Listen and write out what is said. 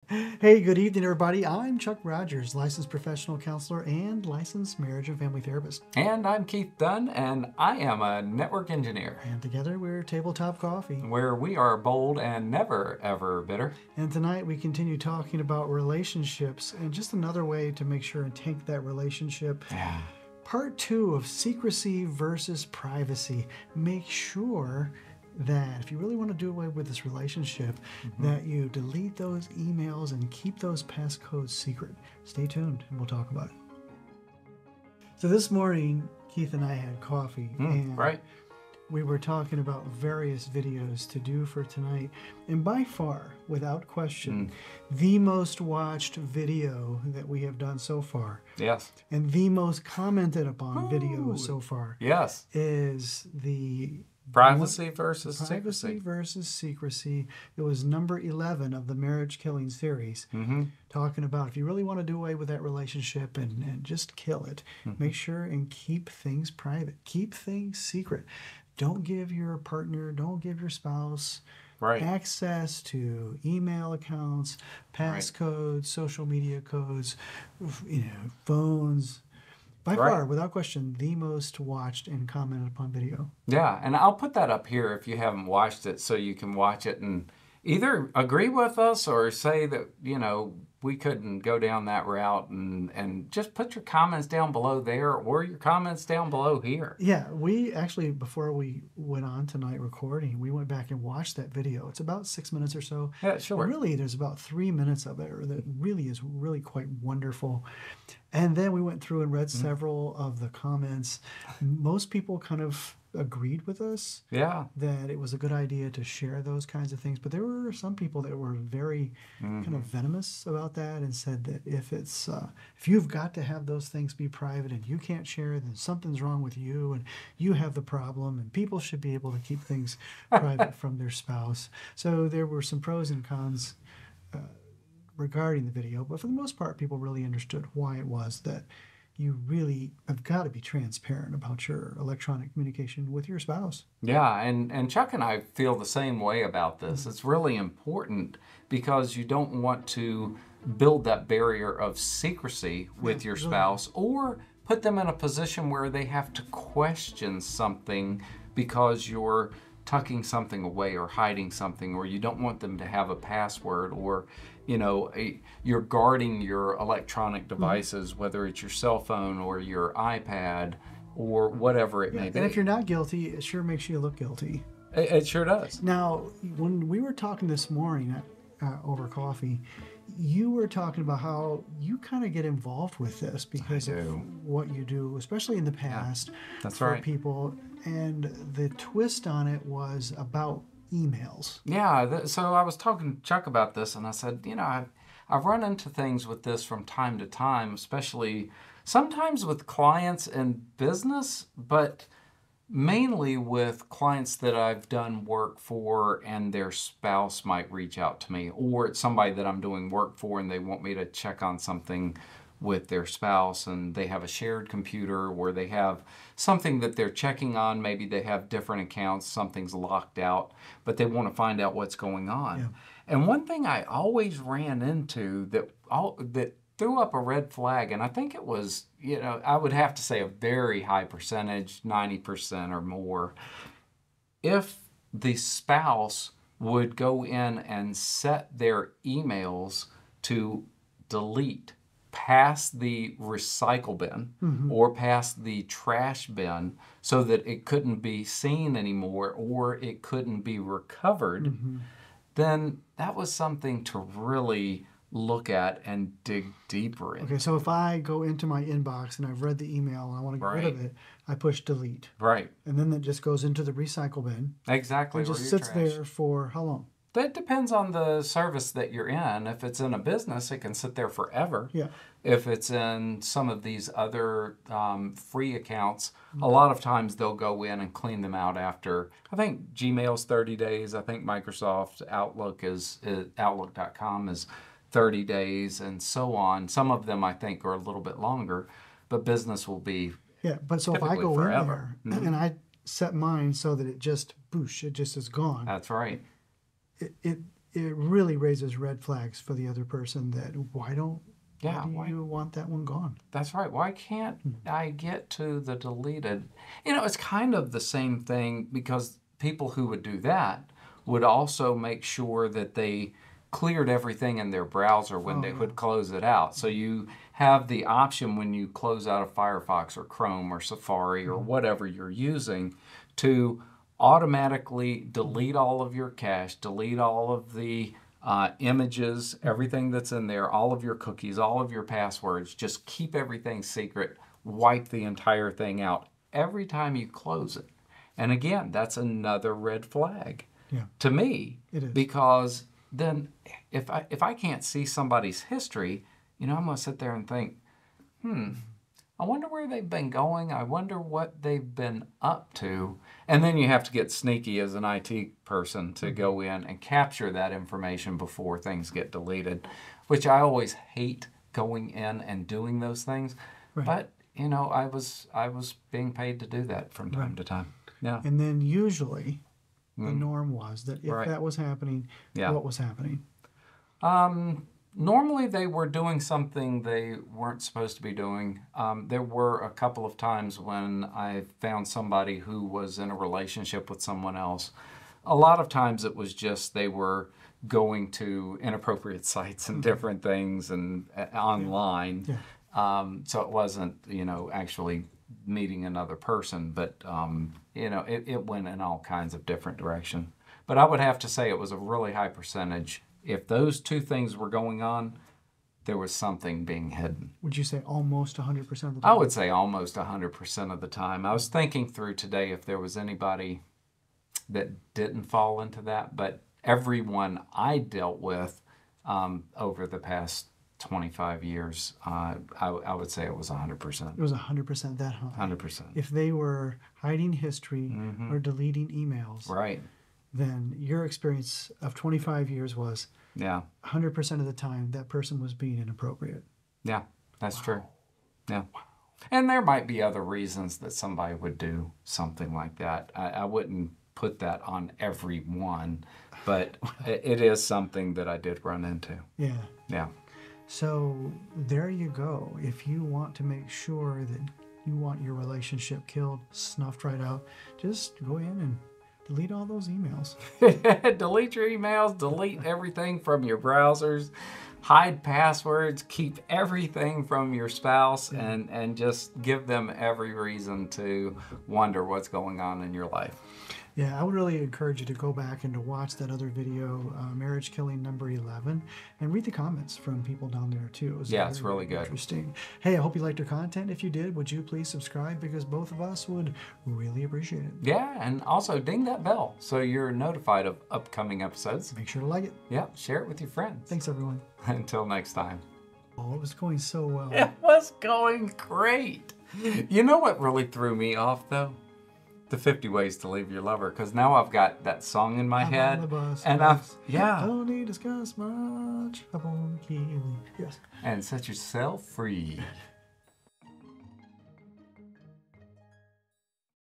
Hey, good evening, everybody. I'm Chuck Rogers, licensed professional counselor and licensed marriage and family therapist. And I'm Keith Dunn, and I am a network engineer. And together we're Tabletop Coffee, where we are bold and never, ever bitter. And tonight we continue talking about relationships and just another way to make sure and take that relationship. Yeah. Part 2 of secrecy versus privacy. Make sure that if you really want to do away with this relationship, that you delete those emails and keep those passcodes secret. Stay tuned and we'll talk about it. So this morning, Keith and I had coffee and Right. we were talking about various videos to do for tonight. And by far, without question, the most watched video that we have done so far, Yes. and the most commented upon video so far, Yes. is the Privacy versus Privacy secrecy. versus Secrecy. It was number 11 of the Marriage Killing series, talking about if you really want to do away with that relationship and just kill it, make sure and keep things private. Keep things secret. Don't give your partner, don't give your spouse access to email accounts, passcodes, social media codes, phones. By far, without question, the most watched and commented upon video. Yeah, and I'll put that up here if you haven't watched it so you can watch it and either agree with us or say that, we couldn't go down that route, and just put your comments down below there or your comments down below here. Yeah, we actually, before we went on tonight recording, we went back and watched that video. It's about 6 minutes or so. Yeah, sure. Really, there's about 3 minutes of it that really is really quite wonderful. And then we went through and read several of the comments. Most people kind of agreed with us that it was a good idea to share those kinds of things. But there were some people that were very kind of venomous about that and said that if you've got to have those things be private and you can't share, then something's wrong with you and you have the problem, and people should be able to keep things private from their spouse. So there were some pros and cons regarding the video, but for the most part, people really understood why it was that you really have got to be transparent about your electronic communication with your spouse. Yeah, and Chuck and I feel the same way about this. It's really important because you don't want to build that barrier of secrecy with your spouse or put them in a position where they have to question something because you're tucking something away or hiding something, or you don't want them to have a password, or you're guarding your electronic devices, whether it's your cell phone or your iPad or whatever it may be. And if you're not guilty, it sure makes you look guilty. It sure does. Now, when we were talking this morning over coffee, you were talking about how you kind of get involved with this because of what you do, especially in the past for people. And the twist on it was about emails. Yeah, so I was talking to Chuck about this, and I said, I've run into things with this from time to time, especially sometimes with clients in business, but mainly with clients that I've done work for and their spouse might reach out to me, or it's somebody that I'm doing work for and they want me to check on something with their spouse, and they have a shared computer where they have something that they're checking on. Maybe they have different accounts, something's locked out, but they want to find out what's going on. Yeah. And one thing I always ran into that threw up a red flag, and I think it was, I would have to say a very high percentage, 90% or more, if the spouse would go in and set their emails to delete past the recycle bin or past the trash bin so that it couldn't be seen anymore or it couldn't be recovered, then that was something to really look at and dig deeper in. Okay, so if I go into my inbox and I've read the email and I want to get rid of it, I push delete. Right. And then it just goes into the recycle bin. Exactly. It just sits there for how long? That depends on the service that you're in. If it's in a business, it can sit there forever. Yeah. If it's in some of these other free accounts, a lot of times they'll go in and clean them out after, I think Gmail's 30 days. I think Microsoft Outlook Outlook.com is 30 days and so on. Some of them I think are a little bit longer, but business will be but so if I go forever. in there and I set mine so that it just is gone. That's right. It it really raises red flags for the other person that why do you want that one gone? That's right. Why can't I get to the deleted? It's kind of the same thing, because people who would do that would also make sure that they cleared everything in their browser when they would close it out. So you have the option when you close out of Firefox or Chrome or Safari or whatever you're using to automatically delete all of your cache, delete all of the images, everything that's in there, all of your cookies, all of your passwords, just keep everything secret, wipe the entire thing out every time you close it. And again, that's another red flag to me. It is. Because then if I can't see somebody's history, I'm going to sit there and think, I wonder where they've been going. I wonder what they've been up to. And then you have to get sneaky as an IT person to go in and capture that information before things get deleted, which I always hate going in and doing those things. Right. But, I was being paid to do that from time to time. Yeah. And then usually the norm was that if that was happening, what was happening? Normally they were doing something they weren't supposed to be doing. There were a couple of times when I found somebody who was in a relationship with someone else. A lot of times it was just they were going to inappropriate sites and different things and online. Yeah. So it wasn't, actually meeting another person, but, it went in all kinds of different directions. But I would have to say it was a really high percentage. If those two things were going on, there was something being hidden. Would you say almost 100% of the time? I would say almost 100% of the time. I was thinking through today if there was anybody that didn't fall into that, but everyone I dealt with over the past 25 years, I would say it was 100%. It was 100% that high. 100%. If they were hiding history or deleting emails, right, then your experience of 25 years was 100% of the time that person was being inappropriate. Yeah, that's true. Yeah. Wow. And there might be other reasons that somebody would do something like that. I wouldn't put that on everyone, but it is something that I did run into. Yeah. Yeah. So there you go. If you want to make sure that you want your relationship killed, snuffed right out, just go in and delete all those emails. Delete your emails, delete everything from your browsers, hide passwords, keep everything from your spouse, and just give them every reason to wonder what's going on in your life. Yeah, I would really encourage you to go back and to watch that other video, Marriage Killing number 11, and read the comments from people down there too. It's really good. Interesting. Hey, I hope you liked our content. If you did, would you please subscribe, because both of us would really appreciate it. Yeah, and also ding that bell so you're notified of upcoming episodes. Make sure to like it. Yeah, share it with your friends. Thanks, everyone. Until next time. Oh, it was going so well. It was going great. You know what really threw me off, though? The 50 Ways to Leave Your Lover, because now I've got that song in my head. On the bus, and don't need to discuss much. I'm on the key. Yes. And set yourself free.